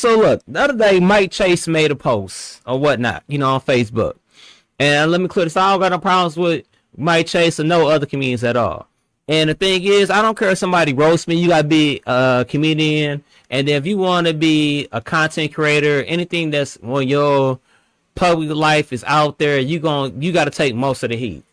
So look, the other day Mike Chase made a post or whatnot, on Facebook. And let me clear this. I don't got no problems with Mike Chase or no other comedians at all. And the thing is, I don't care if somebody roasts me. You gotta be a comedian, and if you want to be a content creator, anything that's on your public life is out there, you got to take most of the heat.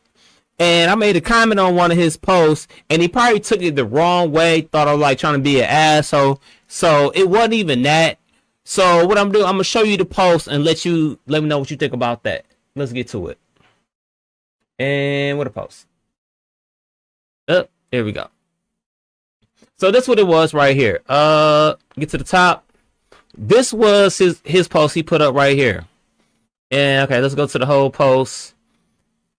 And I made a comment on one of his posts, and he probably took it the wrong way. Thought I was like trying to be an asshole. So it wasn't even that. So what I'm doing, I'm gonna show you the post and let me know what you think about that. Let's get to it. And what a post. Oh, here we go. So that's what it was right here. Get to the top. This was his post he put up right here. And okay, let's go to the whole post.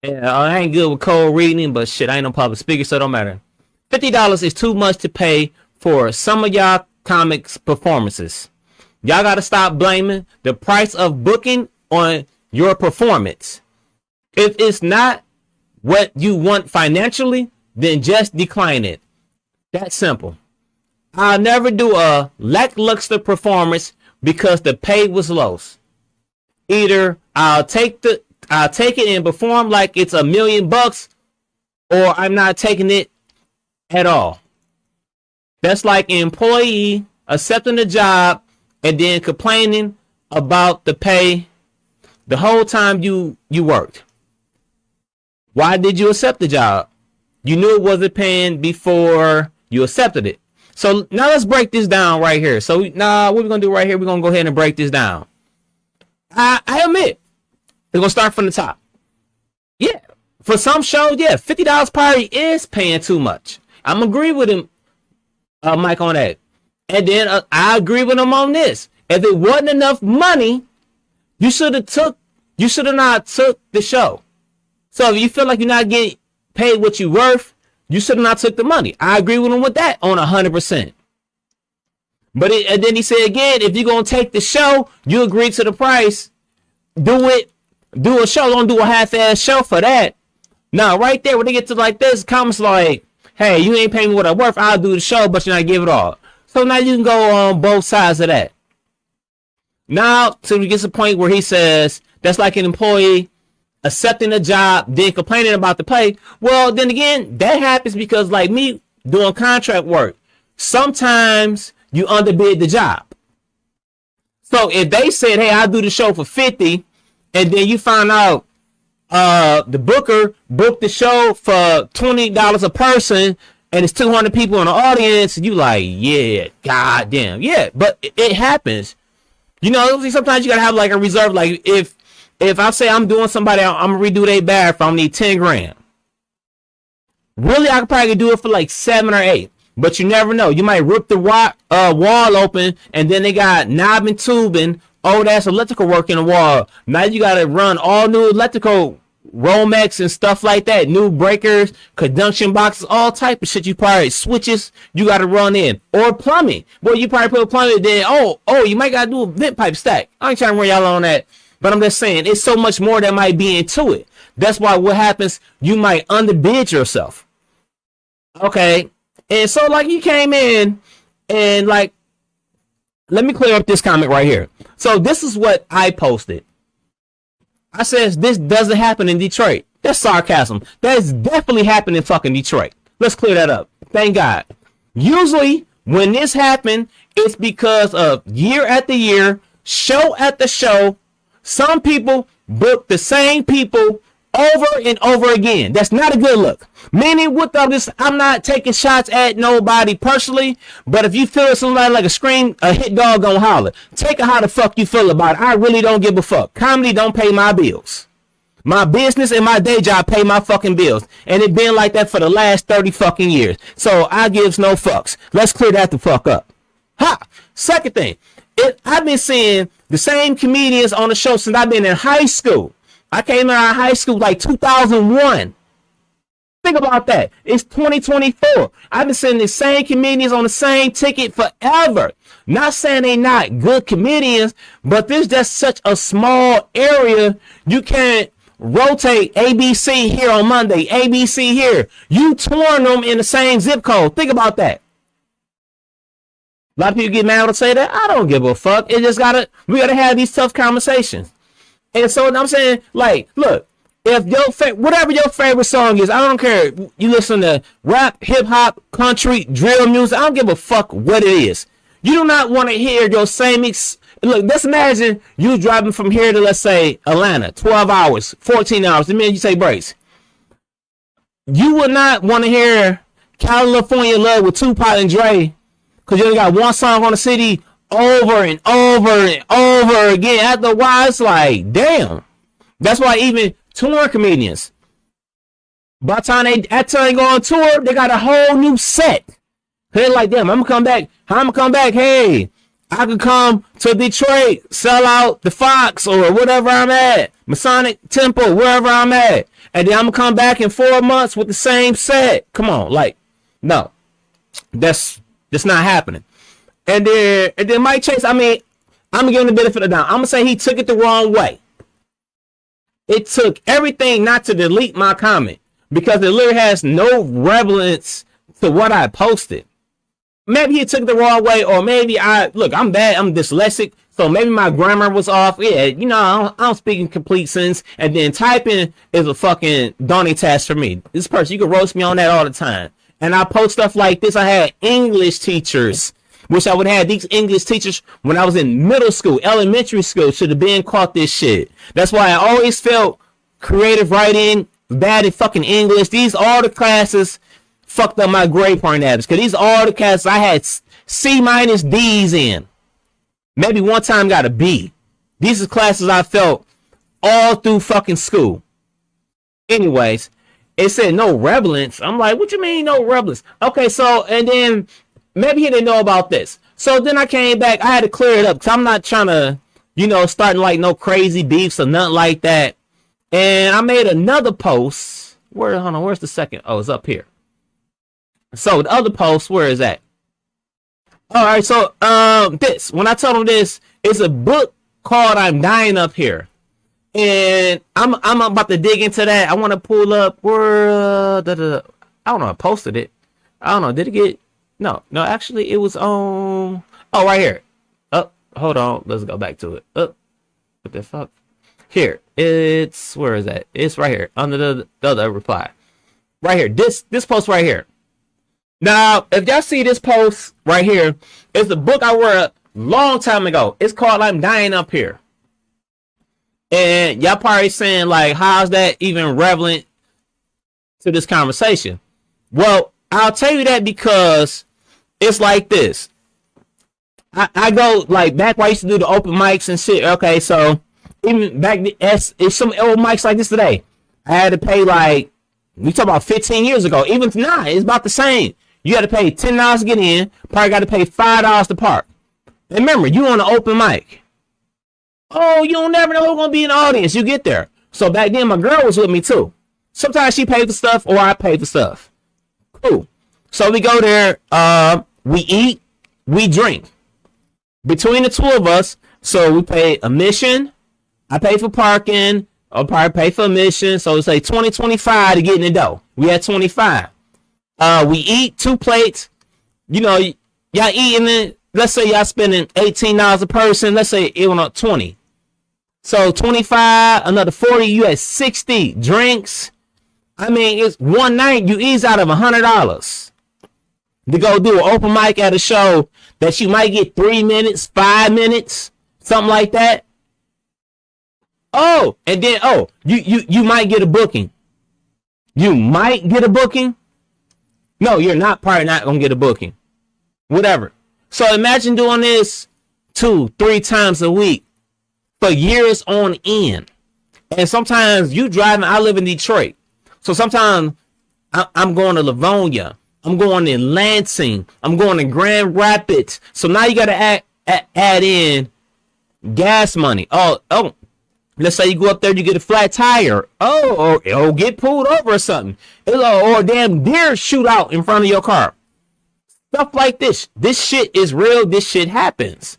Yeah, I ain't good with cold reading, but shit, I ain't no public speaker, so it don't matter. $50 is too much to pay for some of y'all comics performances. Y'all gotta stop blaming the price of booking on your performance. If it's not what you want financially, then just decline it. That's simple. I'll never do a lackluster performance because the pay was low. Either I'll take it and perform like it's $1 million, or I'm not taking it at all. That's like an employee accepting the job and then complaining about the pay the whole time you worked. Why did you accept the job? You knew it wasn't paying before you accepted it. So now let's break this down right here. So what we're gonna do right here, we're gonna go ahead and break this down. I admit, we're gonna start from the top. Yeah, for some shows, yeah, $50 probably is paying too much. I'm agree with him, Mike, on that. And then I agree with him on this. If it wasn't enough money, you should have not took the show. So if you feel like you're not getting paid what you worth, you should have not took the money. I agree with him with that on 100%. But and then he said again, if you're gonna take the show, you agree to the price. Do a show. Don't do a half-ass show for that. Now, right there, when they get to like this, comments like, "Hey, you ain't paying me what I'm worth. I'll do the show, but you're not give it all." So now you can go on both sides of that. Now, to get to the point where he says that's like an employee accepting a job, then complaining about the pay. Well, then again, that happens because like me doing contract work, sometimes you underbid the job. So if they said, "Hey, I'll do the show for 50," and then you find out the booker booked the show for $20 a person and it's 200 people in the audience, you like, yeah, goddamn, yeah. But it happens. Sometimes you gotta have like a reserve. Like if I say I'm doing somebody, I'm gonna redo their bathroom, I need 10 grand. Really, I could probably do it for like 7 or 8. But you never know. You might rip the wall open, and then they got knob and tubing. Oh, that's electrical work in the wall. Now you got to run all new electrical Romex and stuff like that. New breakers, conduction boxes, all type of shit. You probably switches you got to run in. Or plumbing. Well, you probably put plumbing, then, you might got to do a vent pipe stack. I ain't trying to run y'all on that. But I'm just saying, it's so much more that might be into it. That's why what happens, you might underbid yourself. Okay. And so like you came in and like, let me clear up this comment right here. So this is what I posted. I says this doesn't happen in Detroit. That's sarcasm. That's definitely happened in fucking Detroit. Let's clear that up. Thank God. Usually when this happened, it's because of year after year, show after show, some people book the same people over and over again. That's not a good look. Meaning with all this, I'm not taking shots at nobody personally, but if you feel somebody like a hit dog gonna holler. Take it how the fuck you feel about it. I really don't give a fuck. Comedy don't pay my bills. My business and my day job pay my fucking bills. And it been like that for the last 30 fucking years. So I gives no fucks. Let's clear that the fuck up. Ha! Second thing, I've been seeing the same comedians on the show since I've been in high school. I came out of high school like 2001. Think about that. It's 2024. I've been seeing the same comedians on the same ticket forever. Not saying they not good comedians, but there's just such a small area. You can't rotate ABC here on Monday, ABC here. You torn them in the same zip code. Think about that. A lot of people get mad when I say that. I don't give a fuck. We gotta have these tough conversations. And so I'm saying, like, look, if whatever your favorite song is, I don't care. You listen to rap, hip hop, country, drill music. I don't give a fuck what it is. You do not want to hear your same. Look, let's imagine you driving from here to, let's say, Atlanta, 12 hours, 14 hours. The minute you say Brace, you would not want to hear California Love with Tupac and Dre, because you only got one song on the city over and over and over again. After a while, it's like, damn. That's why even touring comedians, by the time they go on tour, they got a whole new set. They're like, damn, I'm gonna come back. Hey, I could come to Detroit, sell out the Fox or whatever I'm at, Masonic Temple, wherever I'm at, and then I'm gonna come back in 4 months with the same set. Come on, like, no, that's not happening. And then Mike Chase, I mean, I'm gonna give him the benefit of the doubt. I'm gonna say he took it the wrong way. It took everything not to delete my comment, because it literally has no relevance to what I posted. Maybe he took it the wrong way, or maybe I'm bad, I'm dyslexic, so maybe my grammar was off. Yeah, you know, I don't speak in complete sense, and then typing is a fucking daunting task for me. This person, you can roast me on that all the time. And I post stuff like this. I had English teachers. Wish I would have had these English teachers when I was in middle school, elementary school. Should have been caught this shit. That's why I always felt creative writing, bad at fucking English. These all the classes fucked up my grade point average. Because these all the classes I had C minus D's in. Maybe one time got a B. These are classes I felt all through fucking school. Anyways, it said no relevance. I'm like, what you mean no relevance? Okay, so, and then maybe he didn't know about this. So then I came back. I had to clear it up because I'm not trying to, starting like no crazy beefs or nothing like that. And I made another post. Hold on, where's the second? Oh, it's up here. So the other post, where is that? All right, so when I told him this, it's a book called I'm Dying Up Here. And I'm about to dig into that. I want to pull up where I don't know, I posted it. I don't know, did it get No, actually, it was on. Oh, right here. Oh, hold on. Let's go back to it. Oh, what the fuck? Here. Where is that? It's right here under the other reply. Right here. This post right here. Now, if y'all see this post right here, it's a book I read a long time ago. It's called I'm Dying Up Here. And y'all probably saying, like, how's that even relevant to this conversation? Well, I'll tell you that because it's like this. I go, like, back when I used to do the open mics and shit. Okay, so even back, it's some old mics like this today. I had to pay, like, we talk about 15 years ago. Even now, it's about the same. You had to pay $10 to get in. Probably got to pay $5 to park. And remember, you on an open mic. Oh, you don't never know who's going to be in the audience. You get there. So back then, my girl was with me, too. Sometimes she paid for stuff or I paid for stuff. Cool. So we go there, we eat, we drink. Between the two of us, so we pay admission, I pay for parking, I'll probably pay for admission, so it's like 25 to get in the dough. We had 25. We eat 2 plates, y'all eating it, let's say y'all spending $18 a person, let's say it went up 20. So 25, another 40, you had 60 drinks. I mean, it's one night you ease out of $100 to go do an open mic at a show that you might get 3 minutes, 5 minutes, something like that. Oh, and then you might get a booking. You might get a booking. No, you're probably not gonna get a booking. Whatever. So imagine doing this 2-3 times a week for years on end. And sometimes you driving. I live in Detroit. So sometimes I'm going to Livonia. I'm going to Lansing. I'm going to Grand Rapids. So now you got to add in gas money. Oh, let's say you go up there, you get a flat tire. Oh, or get pulled over or something. Or a damn deer shoot out in front of your car. Stuff like this. This shit is real. This shit happens.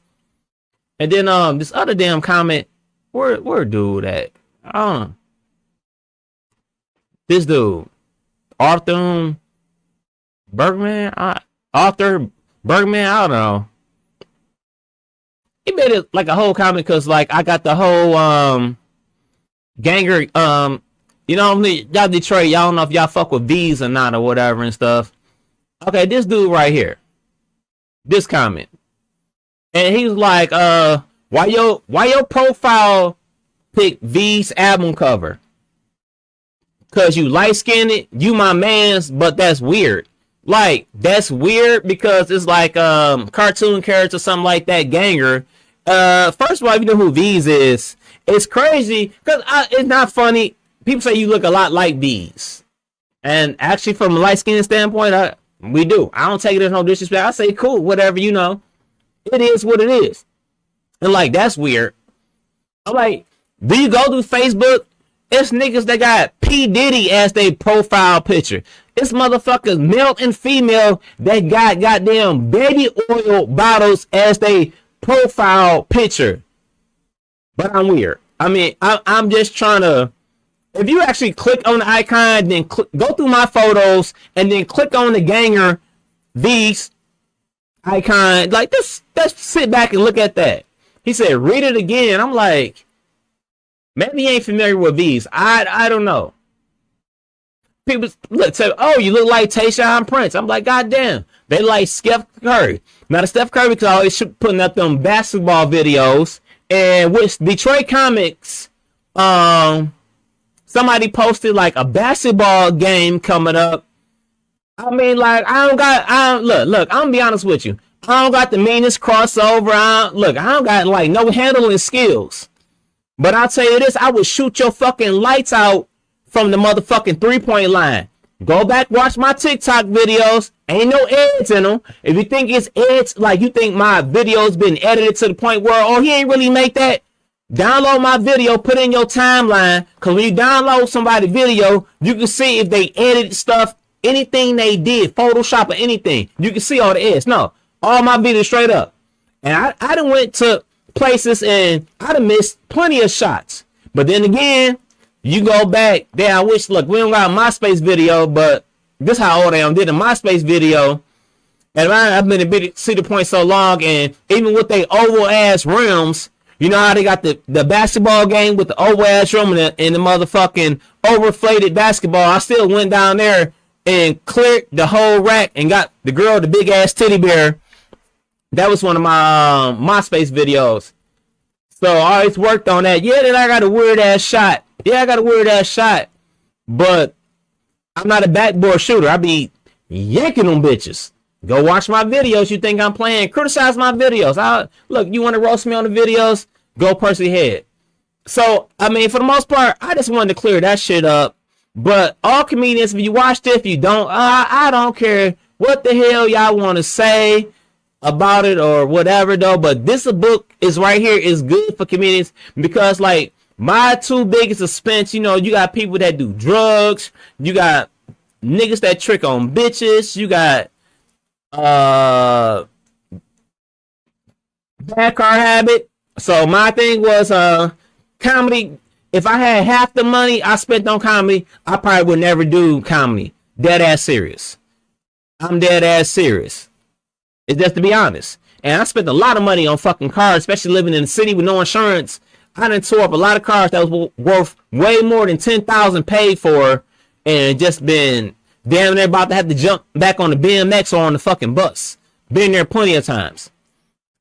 And then this other damn comment. Where dude at? This dude, Arthur Bergman, I don't know. he made it like a whole comment because like I got the whole ganger you know y'all Detroit, y'all don't know if y'all fuck with V's or not or whatever and stuff. Okay, this dude right here, this comment, and he's like, why your profile pick V's album cover? Cause you light skinned, you my man's, but that's weird. Like that's weird because it's like cartoon character or something like that. Ganger. First of all, if you know who V's is, it's crazy because it's not funny. People say you look a lot like V's, and actually from a light skinned standpoint, we do. I don't take it as no disrespect. I say cool, whatever, you know. It is what it is. And like that's weird. I'm like, do you go through Facebook? It's niggas that got P. Diddy as their profile picture. It's motherfuckers, male and female, that got goddamn baby oil bottles as their profile picture. But I'm weird. I mean, I'm just trying to. If you actually click on the icon, then go through my photos, and then click on the Ganger V's icon, like this, let's sit back and look at that. He said, read it again. I'm like, maybe he ain't familiar with V's. I don't know. People look say, oh, you look like Tayshaun Prince. I'm like, goddamn. They like Steph Curry. Now the Steph Curry because I always putting up them basketball videos. And with Detroit Comics, somebody posted like a basketball game coming up. I mean, like, look, I'm gonna be honest with you. I don't got the meanest crossover. I don't got like no handling skills. But I'll tell you this, I would shoot your fucking lights out from the motherfucking 3-point line. Go back, watch my TikTok videos. Ain't no ads in them. If you think it's ads, like you think my video's been edited to the point where, oh, he ain't really make that, download my video, put it in your timeline. Because when you download somebody's video, you can see if they edited stuff, anything they did, Photoshop or anything. You can see all the ads. No, all my videos straight up. And I done went to places and I done missed plenty of shots. But then again, you go back there. I wish, look, we don't got a MySpace video, but this how old I am. Did a MySpace video, and I've been in Cedar Point so long, and even with they oval ass rims, you know how they got the basketball game with the oval ass rim and the motherfucking overinflated basketball. I still went down there and cleared the whole rack and got the girl the big ass teddy bear. That was one of my MySpace videos. So I always worked on that. Yeah, then I got a weird ass shot. But I'm not a backboard shooter. I be yanking them bitches. Go watch my videos. You think I'm playing? Criticize my videos. Look, you want to roast me on the videos? Go Percy head. So, I mean, for the most part, I just wanted to clear that shit up. But all comedians, if you watched it, if you don't, I don't care what the hell y'all want to say about it or whatever, though. But this book is right here is good for comedians because, like, my two biggest expense, you know, you got people that do drugs, you got niggas that trick on bitches, you got bad car habit. So my thing was comedy. If I had half the money I spent on comedy, I probably would never do comedy. Dead ass serious. I'm dead ass serious. It's just to be honest. And I spent a lot of money on fucking cars, especially living in the city with no insurance. I done tore up a lot of cars that was worth way more than $10,000 paid for, and just been damn near about to have to jump back on the BMX or on the fucking bus. Been there plenty of times.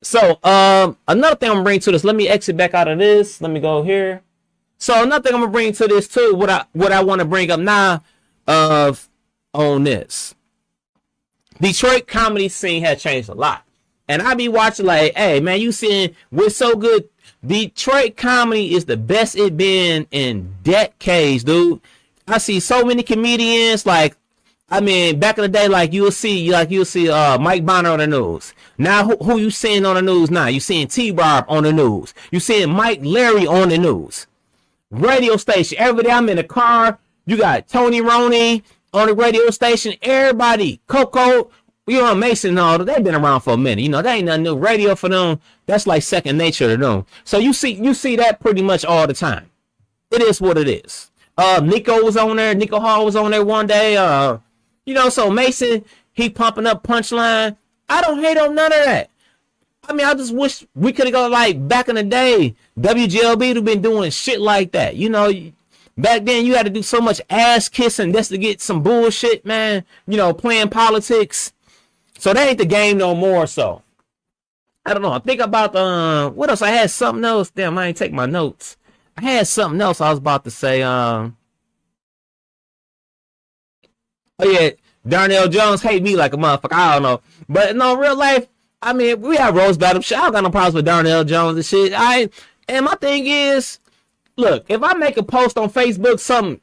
So another thing I'm gonna bring to this. Let me exit back out of this. Let me go here. So another thing I'm gonna bring to this too. What I want to bring up now on this. Detroit comedy scene has changed a lot, and I be watching like, hey man, you seeing we're so good. Detroit comedy is the best it been in decades, dude. I see so many comedians, like, I mean, back in the day, like you'll see Mike Bonner on the news. Now, who you seeing on the news now? You seeing T-Rob on the news. You seeing Mike Larry on the news. Radio station. Every day I'm in the car. You got Tony Roney on the radio station. Everybody, Coco, you know, Mason and all, they've been around for a minute. You know, that ain't nothing new. Radio for them, that's like second nature to them. So you see that pretty much all the time. It is what it is. Nico was on there. Nico Hall was on there one day. You know, so Mason, he pumping up punchline. I don't hate on none of that. I mean, I just wish we could have gone like back in the day. WGLB would have been doing shit like that. You know, back then you had to do so much ass kissing just to get some bullshit, man. You know, playing politics. So that ain't the game no more. So I don't know. I think about what else? I had something else. Damn, I ain't take my notes. I had something else I was about to say. Oh yeah, Darnell Jones hate me like a motherfucker. I don't know, but no, real life. I mean, we have rose battle shit. I don't got no problems with Darnell Jones and shit. And my thing is, look, if I make a post on Facebook, something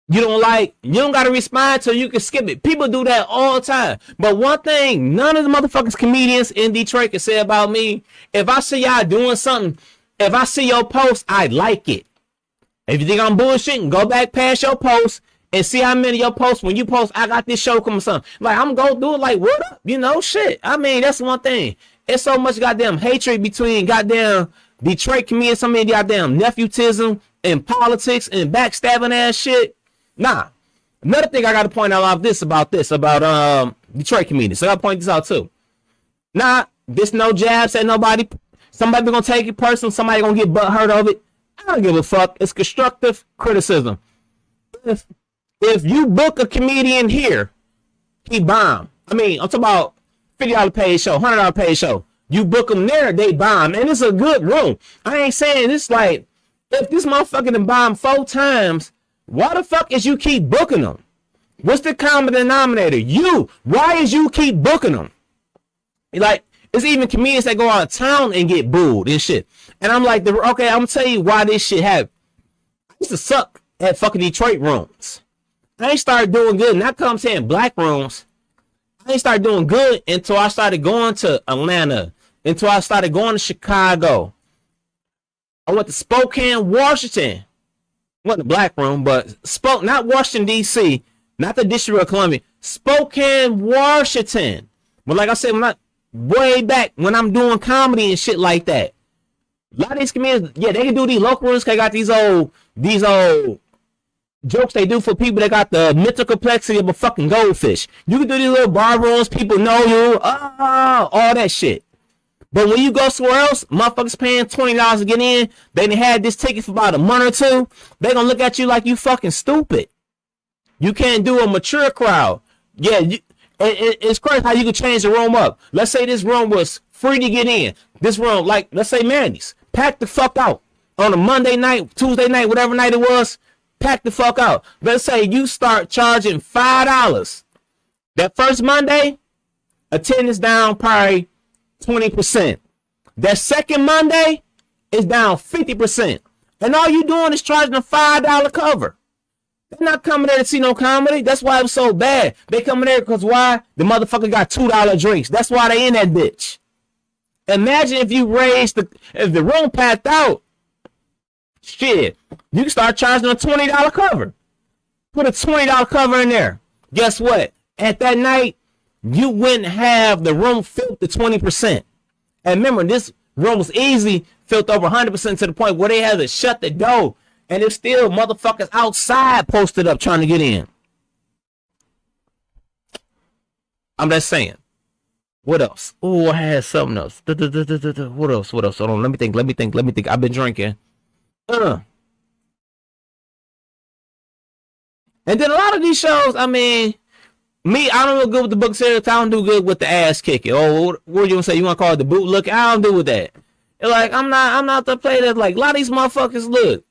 you don't like, you don't gotta respond to, you can skip it. People do that all the time. But one thing, none of the motherfuckers comedians in Detroit can say about me, if I see y'all doing something, if I see your post, I like it. If you think I'm bullshitting, go back past your post and see how many of your posts, when you post, I got this show coming, something. Like, I'm gonna do it like, what up? You know, shit. I mean, that's one thing. It's so much goddamn hatred between goddamn Detroit comedians, so many goddamn nephewtism and politics and backstabbing ass shit. Nah. Another thing I gotta point out about Detroit comedians. So I gotta point this out too. Nah, this no jabs at nobody. Somebody gonna take it personal, somebody gonna get butt hurt of it. I don't give a fuck. It's constructive criticism. If you book a comedian here, he bomb. I mean, I'm talking about $50 paid show, $100 paid show. You book them there, they bomb. And it's a good room. I ain't saying it's like, if this motherfucker done bomb 4 times, why the fuck is you keep booking them? What's the common denominator? You. Why is you keep booking them? Like, it's even comedians that go out of town and get booed and shit. And I'm like, okay, I'm gonna tell you why this shit happened. I used to suck at fucking Detroit rooms. I ain't started doing good, and I come saying black rooms. I ain't started doing good until I started going to Atlanta, until I started going to Chicago. I went to Spokane, Washington. Wasn't a black room, but not Washington, D.C., not the District of Columbia. Spokane, Washington. But like I said, way back when I'm doing comedy and shit like that. A lot of these comedians, yeah, they can do these local rooms. They got these old jokes they do for people that got the mental complexity of a fucking goldfish. You can do these little bar rooms, people know you, all that shit. But when you go somewhere else, motherfuckers paying $20 to get in, they done had this ticket for about a month or two, they gonna look at you like you fucking stupid. You can't do a mature crowd. Yeah, it's crazy how you can change the room up. Let's say this room was free to get in. This room, like, let's say Mandy's, pack the fuck out. On a Monday night, Tuesday night, whatever night it was, pack the fuck out. Let's say you start charging $5. That first Monday, attendance down probably 20%. That second Monday is down 50%. And all you doing is charging a $5 cover. They're not coming there to see no comedy. That's why it was so bad. They coming there because why? The motherfucker got $2 drinks. That's why they in that bitch. Imagine if you if the room packed out, shit, you can start charging a $20 cover. Put a $20 cover in there. Guess what? At that night, you wouldn't have the room filled to 20%. And remember, this room was easily filled over 100% to the point where they had to shut the door. And there's still motherfuckers outside posted up trying to get in. I'm just saying. What else? Oh, I had something else. What else? Hold on. Let me think. I've been drinking. And then a lot of these shows, I mean, I don't do good with the book series. I don't do good with the ass kicking. Oh, what you gonna say? You wanna call it the boot look? I don't do with that. And like, I'm not the player that, like, a lot of these motherfuckers, look,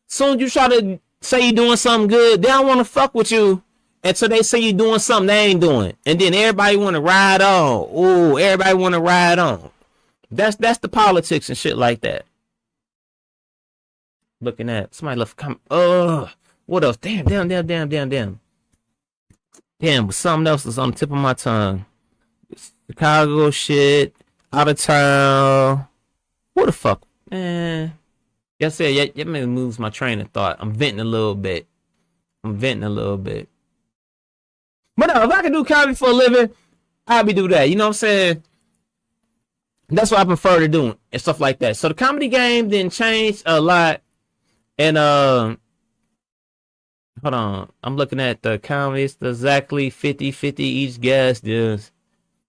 soon as you try to say you doing something good, they don't want to fuck with you until they say you doing something they ain't doing. And then everybody want to ride on. Ooh, everybody want to ride on. That's the politics and shit like that. Looking at somebody left comment. What else? Damn. Damn, something else is on the tip of my tongue. Chicago shit. Out of town. What the fuck? Man. Yes, yeah, that may moves my train of thought. I'm venting a little bit. But no, if I could do comedy for a living, I'd be do that. You know what I'm saying? That's what I prefer to do and stuff like that. So the comedy game didn't change a lot. And hold on. I'm looking at the comedies. Exactly 50-50 each guest. Just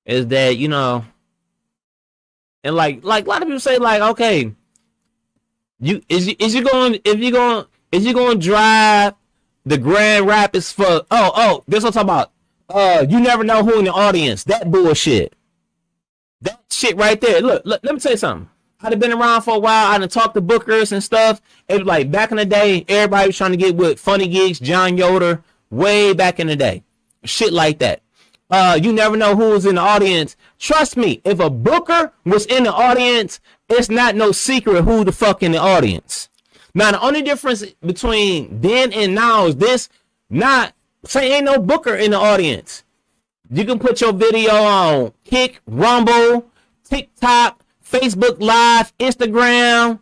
is that, you know, and like a lot of people say, like, okay, is you going to drive the Grand Rapids for, this what I'm talking about. You never know who in the audience. That bullshit. That shit right there. Look, let me tell you something. I'd have been around for a while. I done talked to bookers and stuff. It was like back in the day, everybody was trying to get with Funny Gigs, John Yoder, way back in the day. Shit like that. You never know who was in the audience. Trust me, if a booker was in the audience, it's not no secret who the fuck in the audience. Now, the only difference between then and now is this. Not say ain't no booker in the audience. You can put your video on Kick, Rumble, TikTok, Facebook Live, Instagram,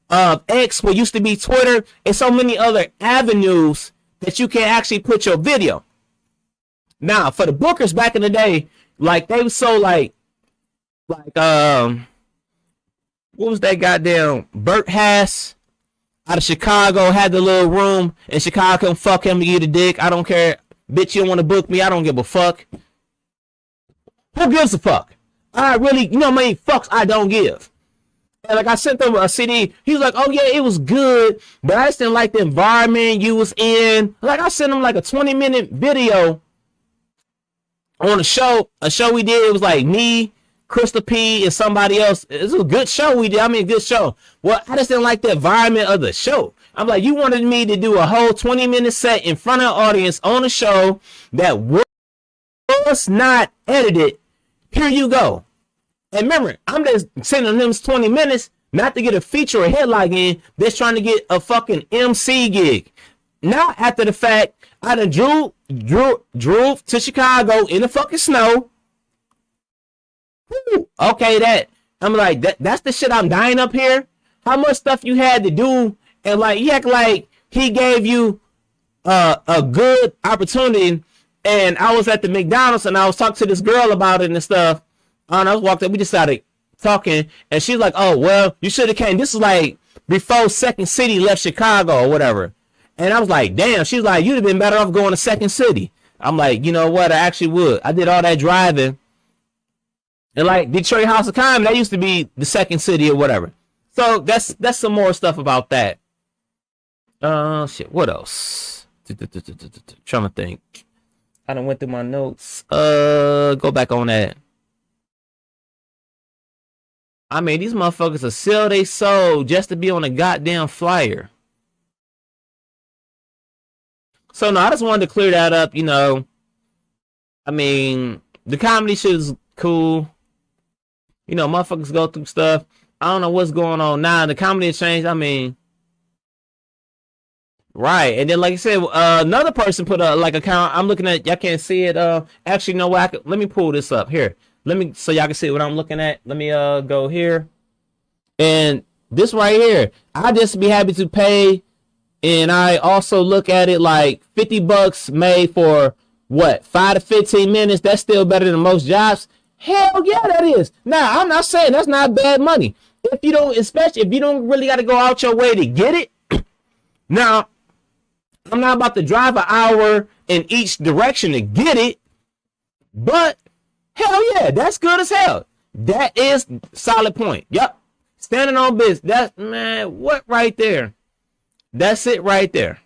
X, what used to be Twitter, and so many other avenues that you can actually put your video. Now, for the bookers back in the day, like they was so like what was that goddamn Burt Hass out of Chicago had the little room in Chicago and fuck him to eat a dick. I don't care. Bitch, you don't want to book me. I don't give a fuck. Who gives a fuck? I really, you know how many fucks I don't give. And like I sent them a CD. He was like, oh yeah, it was good, but I just didn't like the environment you was in. Like I sent him like a 20-minute video on a show we did. It was like me, Crystal P, and somebody else. It was a good show we did. I mean, a good show. Well, I just didn't like the environment of the show. I'm like, you wanted me to do a whole 20-minute set in front of the audience on a show that was not edited. Here you go. And remember, I'm just sending them 20 minutes not to get a feature or headline in. They're trying to get a fucking MC gig. Now, after the fact, I done drove to Chicago in the fucking snow. Whew, okay, that. I'm like, that's the shit I'm dying up here. How much stuff you had to do, and like, he act like he gave you a good opportunity. And I was at the McDonald's and I was talking to this girl about it and stuff. And I was walked up, we just started talking, and she's like, oh, well, you should have came. This is like before Second City left Chicago or whatever. And I was like, damn. She's like, you'd have been better off going to Second City. I'm like, you know what? I actually would. I did all that driving. And like Detroit House of Comedy, that used to be the Second City or whatever. So that's some more stuff about that. Shit. What else? Trying to think. I done went through my notes. Go back on that. I mean, these motherfuckers will sell their soul just to be on a goddamn flyer. So no, I just wanted to clear that up, you know. I mean, the comedy shit is cool. You know, motherfuckers go through stuff. I don't know what's going on now. The comedy has changed. I mean, right. And then, like I said, another person put a like account. I'm looking at. Y'all can't see it. Actually, no way. Let me pull this up here. Let me so y'all can see what I'm looking at. Let me go here. And this right here, I just be happy to pay. And I also look at it like $50 made for what, 5 to 15 minutes. That's still better than most jobs. Hell yeah, that is. Now, I'm not saying that's not bad money. If you don't, especially if you don't really got to go out your way to get it. Now, I'm not about to drive an hour in each direction to get it. But hell yeah, that's good as hell. That is solid point. Yep. Standing on business. That's, man, what right there? That's it right there.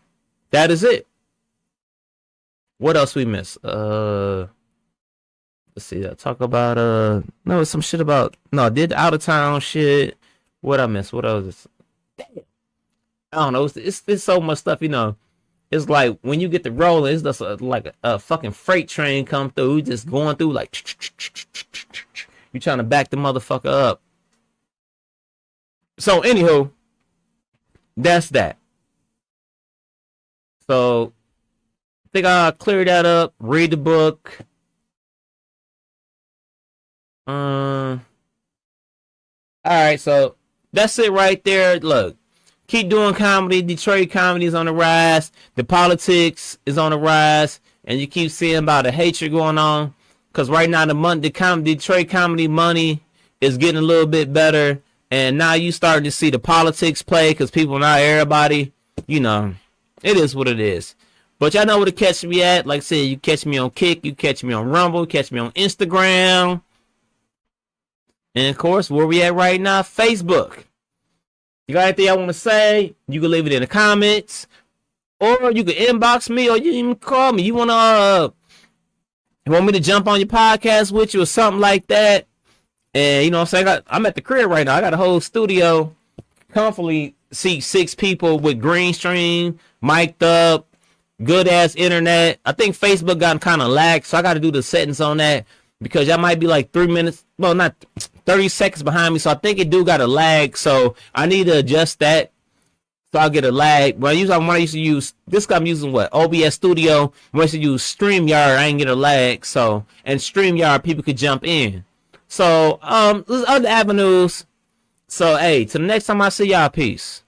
That is it. What else we miss? Let's see. I talk about no, some shit about no, I did out of town shit. What I miss? What else? Damn. I don't know. It's so much stuff, you know. It's like when you get the rolling, it's just like a fucking freight train come through. You just going through like you trying to back the motherfucker up. So anywho, that's that. So I think I'll clear that up. Read the book. All right, so that's it right there. Look, keep doing comedy. Detroit comedy is on the rise. The politics is on the rise, and you keep seeing about the hatred going on. Cause right now the Detroit comedy money is getting a little bit better, and now you starting to see the politics play. Cause people, not everybody, you know, it is what it is. But y'all know where to catch me at. Like I said, you catch me on Kick, you catch me on Rumble, you catch me on Instagram. And of course, where we at right now, Facebook. You got anything I want to say, you can leave it in the comments. Or you can inbox me, or you can even call me. You want me to jump on your podcast with you or something like that? And you know what I'm saying? I'm at the crib right now. I got a whole studio. Comfortably seat 6 people with green screen, mic'd up, good ass internet. I think Facebook got kind of lagged, so I got to do the settings on that because y'all might be like 3 minutes, well, not 30 seconds behind me. So I think it do got a lag. So I need to adjust that. So I'll get a lag. When I used to use this, I'm using what? OBS Studio. When I used to use StreamYard, I ain't get a lag. So, and StreamYard, people could jump in. So, there's other avenues. So, hey, till the next time I see y'all, peace.